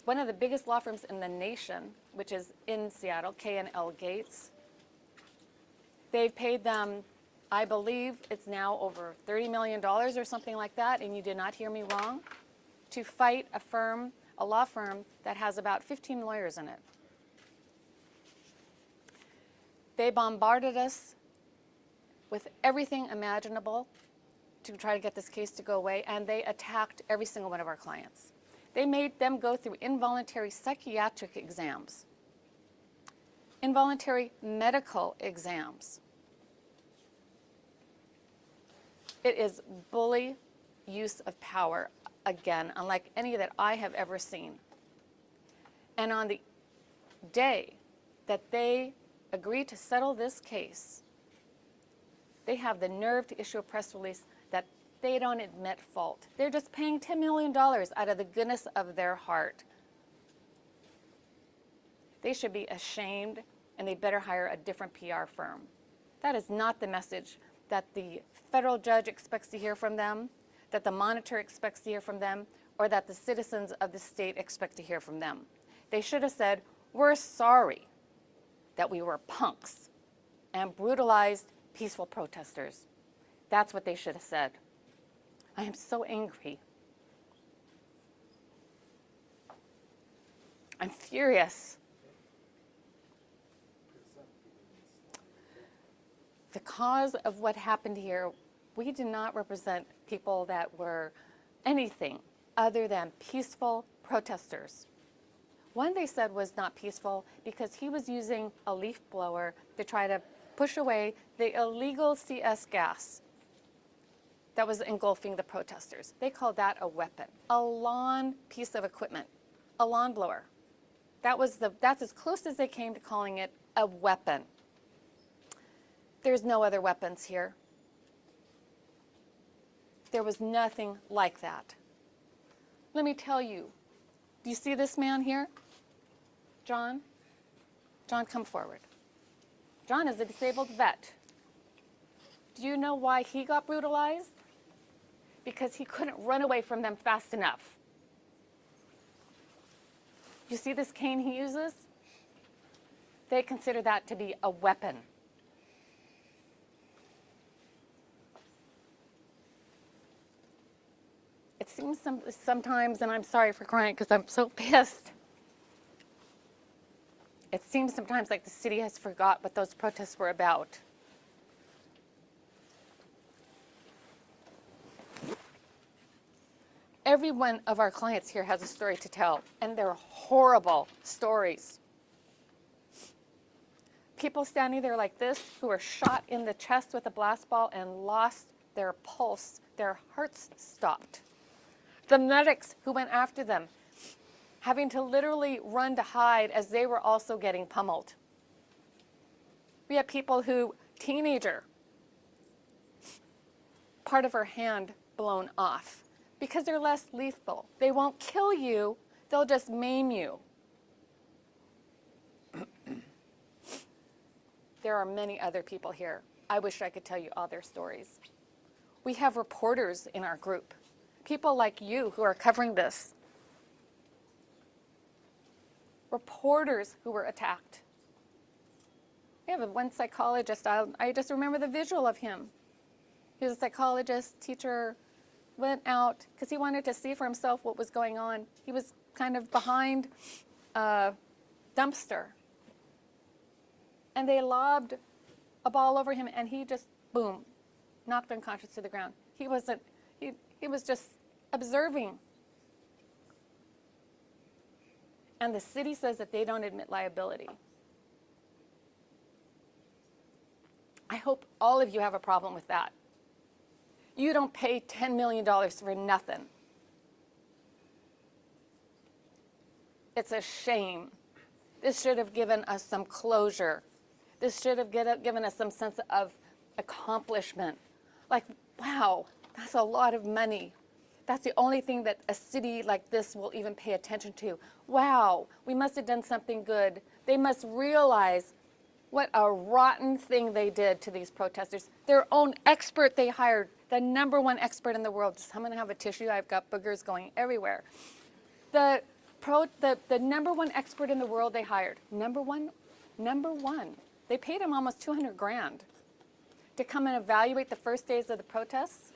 one of the biggest law firms in the nation, which is in Seattle, K&L Gates. They've paid them, I believe it's now over $30 million or something like that, and you did not hear me wrong, to fight a law firm that has about 15 lawyers in it. They bombarded us with everything imaginable to try to get this case to go away, and they attacked every single one of our clients. They made them go through involuntary psychiatric exams, involuntary medical exams. It is bully use of power, again, unlike any that I have ever seen. And on the day that they agreed to settle this case, they have the nerve to issue a press release that they don't admit fault. They're just paying $10 million out of the goodness of their heart. They should be ashamed, and they better hire a different PR firm. That is not the message that the federal judge expects to hear from them, that the monitor expects to hear from them, or that the citizens of the state expect to hear from them. They should have said, we're sorry that we were punks and brutalized peaceful protesters. That's what they should have said. I am so angry. I'm furious. The cause of what happened here, we did not represent people that were anything other than peaceful protesters. One they said was not peaceful because he was using a leaf blower to try to push away the illegal CS gas that was engulfing the protesters. They called that a weapon, a lawn piece of equipment, a lawn blower. That's as close as they came to calling it a weapon. There's no other weapons here. There was nothing like that. Let me tell you, do you see this man here? John? John, come forward. John is a disabled vet. Do you know why he got brutalized? Because he couldn't run away from them fast enough. You see this cane he uses? They consider that to be a weapon. It seems sometimes, and I'm sorry for crying because I'm so pissed, it seems sometimes like the city has forgot what those protests were about. Every one of our clients here has a story to tell, and they're horrible stories. People standing there like this who were shot in the chest with a blast ball and lost their pulse, their hearts stopped. The medics who went after them, having to literally run to hide as they were also getting pummeled. We had people who, teenager, part of her hand blown off because they're less lethal. They won't kill you, they'll just maim you. There are many other people here. I wish I could tell you all their stories. We have reporters in our group, people like you who are covering this. Reporters who were attacked. We have one psychologist, I just remember the visual of him. He was a psychologist, teacher, went out because he wanted to see for himself what was going on. He was kind of behind a dumpster. And they lobbed a ball over him and he just, boom, knocked unconscious to the ground. He was just observing. And the city says that they don't admit liability. I hope all of you have a problem with that. You don't pay $10 million for nothing. It's a shame. This should have given us some closure. This should have given us some sense of accomplishment. Like, wow, that's a lot of money. That's the only thing that a city like this will even pay attention to. Wow, we must have done something good. They must realize what a rotten thing they did to these protesters. Their own expert they hired, the #1 expert in the world. Just, I'm gonna have a tissue, I've got boogers going everywhere. The the number one expert in the world they hired, number one. They paid him almost 200 grand to come and evaluate the first days of the protests.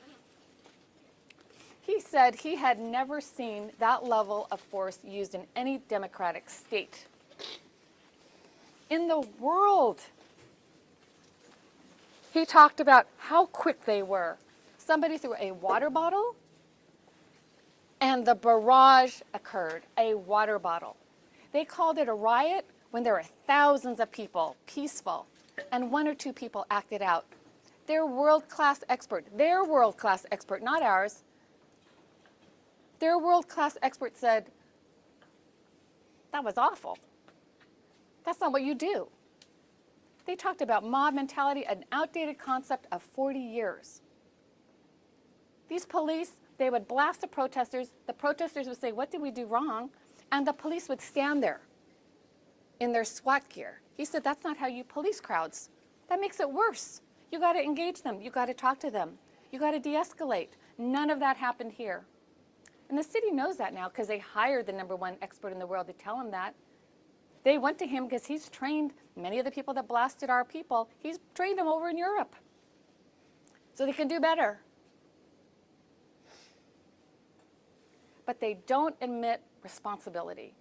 He said he had never seen that level of force used in any democratic state in the world. He talked about how quick they were. Somebody threw a water bottle, and the barrage occurred, a water bottle. They called it a riot when there were thousands of people, peaceful, and one or two people acted out. Their world-class expert, not ours, their world-class expert said, that was awful. That's not what you do. They talked about mob mentality, an outdated concept of 40 years. These police, they would blast the protesters would say, what did we do wrong? And the police would stand there in their SWAT gear. He said, that's not how you police crowds. That makes it worse. You got to engage them. You got to talk to them. You got to de-escalate. None of that happened here. And the city knows that now because they hired the number one expert in the world to tell him that. They went to him because he's trained many of the people that blasted our people. He's trained them over in Europe. So they can do better. But they don't admit responsibility.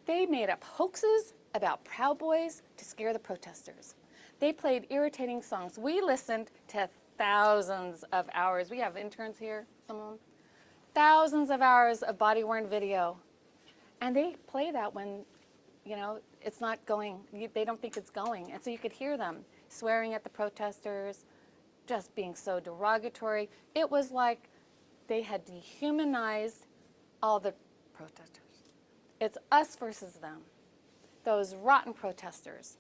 They made up hoaxes about Proud Boys to scare the protesters. They played irritating songs. We listened to thousands of hours. We have interns here, some of them. Thousands of hours of body-worn video. And they play that when, it's not going, they don't think it's going. And so you could hear them swearing at the protesters, just being so derogatory. It was like they had dehumanized all the protesters. It's us versus them, those rotten protesters.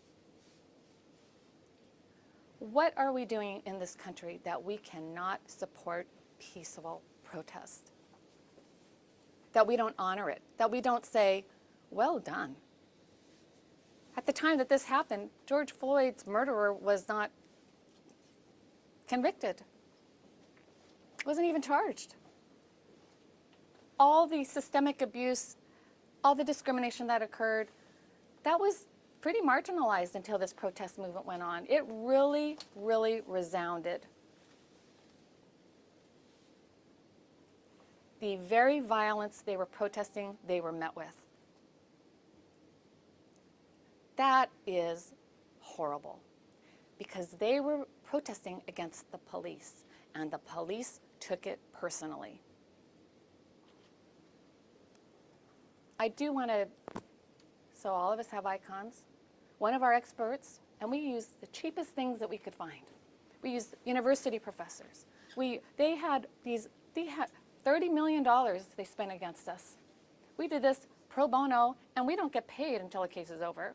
What are we doing in this country that we cannot support peaceful protest? That we don't honor it, that we don't say, well done. At the time that this happened, George Floyd's murderer was not convicted, wasn't even charged. All the systemic abuse, all the discrimination that occurred, that was pretty marginalized until this protest movement went on. It really, really resounded. The very violence they were protesting, they were met with. That is horrible because they were protesting against the police and the police took it personally. I do want to, so all of us have icons. One of our experts, and we used the cheapest things that we could find. We used university professors. They had $30 million they spent against us. We did this pro bono, and we don't get paid until a case is over.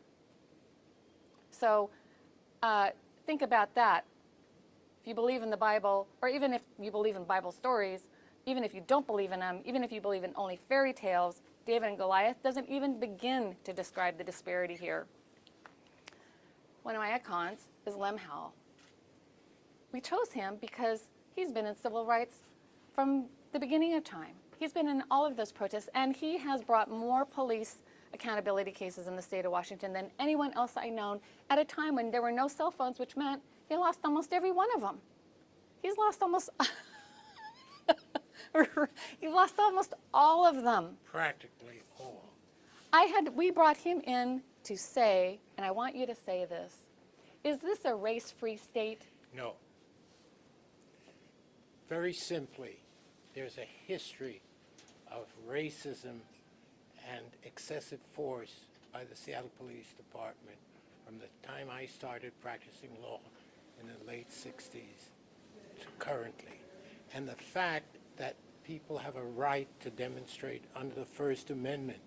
So think about that. If you believe in the Bible, or even if you believe in Bible stories, even if you don't believe in them, even if you believe in only fairy tales, David and Goliath doesn't even begin to describe the disparity here. One of my icons is Lem Howell. We chose him because he's been in civil rights from the beginning of time. He's been in all of those protests, and he has brought more police accountability cases in the state of Washington than anyone else I know at a time when there were no cell phones, which meant he lost almost every one of them. He's lost almost he lost almost all of them. Practically all. We brought him in to say, and I want you to say this, is this a race-free state? No. Very simply, there's a history of racism and excessive force by the Seattle Police Department from the time I started practicing law in the late 60s to currently. And the fact that people have a right to demonstrate under the First Amendment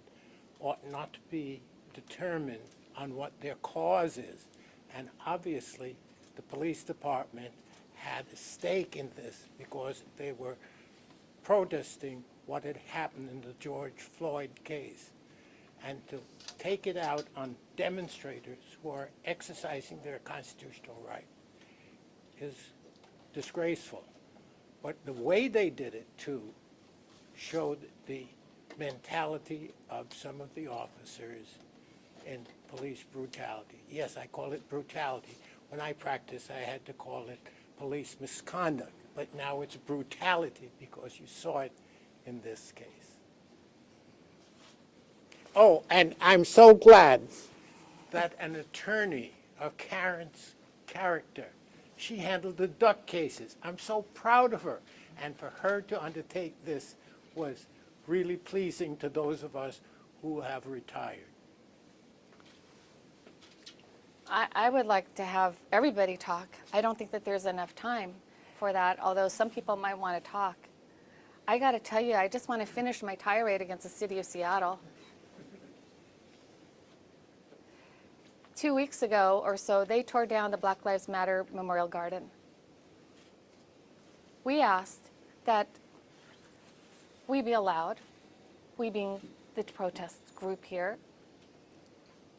ought not to be determined on what their cause is. And obviously, the police department had a stake in this because they were protesting what had happened in the George Floyd case. And to take it out on demonstrators who are exercising their constitutional right is disgraceful. But the way they did it, too, showed the mentality of some of the officers in police brutality. Yes, I call it brutality. When I practiced, I had to call it police misconduct. But now it's brutality because you saw it in this case. Oh, and I'm so glad that an attorney of Karen's character, she handled the duck cases. I'm so proud of her. And for her to undertake this was really pleasing to those of us who have retired. I would like to have everybody talk. I don't think that there's enough time for that, although some people might want to talk. I got to tell you, I just want to finish my tirade against the city of Seattle. 2 weeks ago or so, they tore down the Black Lives Matter Memorial Garden. We asked that we be allowed, we being the protest group here,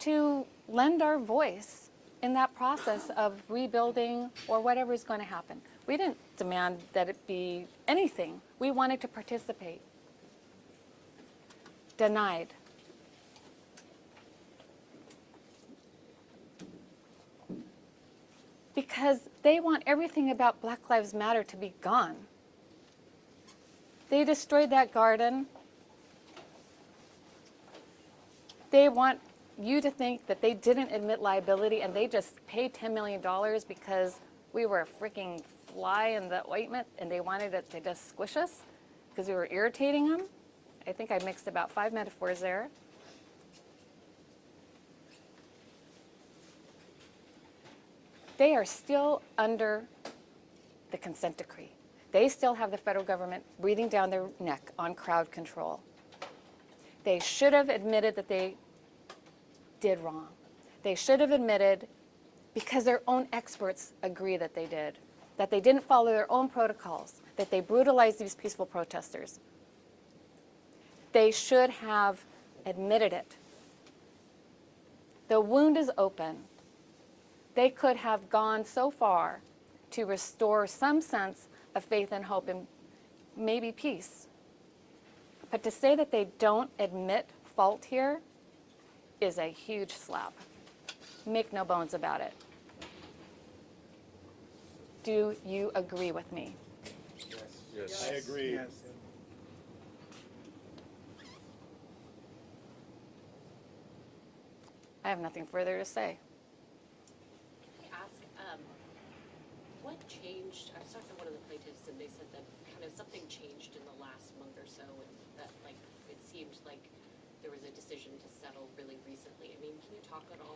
to lend our voice in that process of rebuilding or whatever is going to happen. We didn't demand that it be anything. We wanted to participate. Denied. Because they want everything about Black Lives Matter to be gone. They destroyed that garden. They want you to think that they didn't admit liability and they just paid $10 million because we were a freaking fly in the ointment and they wanted it to just squish us because we were irritating them. I think I mixed about 5 metaphors there. They are still under the consent decree. They still have the federal government breathing down their neck on crowd control. They should have admitted that they did wrong. They should have admitted, because their own experts agree that they did, that they didn't follow their own protocols, that they brutalized these peaceful protesters. They should have admitted it. The wound is open. They could have gone so far to restore some sense of faith and hope and maybe peace. But to say that they don't admit fault here is a huge slap. Make no bones about it. Do you agree with me? Yes. I agree. Yes. I have nothing further to say. Can I ask, what changed? I was talking to one of the plaintiffs, and they said that kind of something changed in the last month or so, and that like it seemed like there was a decision to settle really recently. I mean, can you talk at all